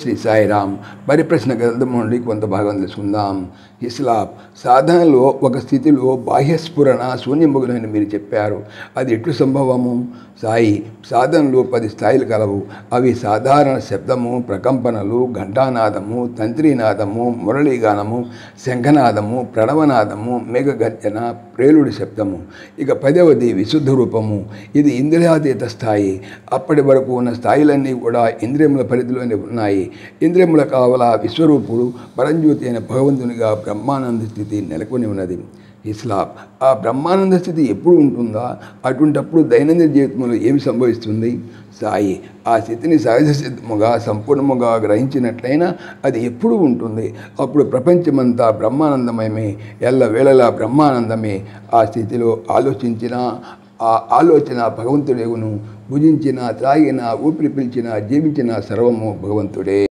శ్రీ సాయిరామ్ పరిప్రశ్న గ్రంథం నుండి కొంత భాగం తెలుసుకుందాం. ఇస్లాం సాధనలో ఒక స్థితిలో బాహ్యస్ఫురణ శూన్యముగునని మీరు చెప్పారు. అది ఎట్లు సంభవము? సాయి సాధనలో 10 స్థాయిలు కలవు. అవి సాధారణ శబ్దము, ప్రకంపనలు, ఘంటానాదము, తంత్రీనాదము, మురళీగానము, శంఖనాదము, ప్రణవనాదము, మేఘగర్జన, ప్రేలుడి శబ్దము. ఇక 10వది విశుద్ధ రూపము. ఇది ఇంద్రియాతీత స్థాయి. అప్పటి వరకు ఉన్న స్థాయిలన్నీ కూడా ఇంద్రియముల పరిధిలోనే ఉన్నాయి. ఇంద్రియముల కావల విశ్వరూపుడు పరంజ్యోతి అయిన భగవంతునిగా బ్రహ్మానంద స్థితి నెలకొని ఉన్నది. ఇస్లాం ఆ బ్రహ్మానంద స్థితి ఎప్పుడు ఉంటుందా? అటువంటప్పుడు దైనందిన జీవితంలో ఏమి సంభవిస్తుంది? సాయి ఆ స్థితిని సహజ సిద్ధముగా సంపూర్ణముగా గ్రహించినట్లయినా అది ఎప్పుడు ఉంటుంది. అప్పుడు ప్రపంచమంతా బ్రహ్మానందమయమే, ఎల్లవేళలా బ్రహ్మానందమే. ఆ స్థితిలో ఆలోచించిన ఆ ఆలోచన భగవంతుడేగును. భుజించిన, త్రాగిన, ఊపిరి పీల్చిన, జీవించిన సర్వము భగవంతుడే.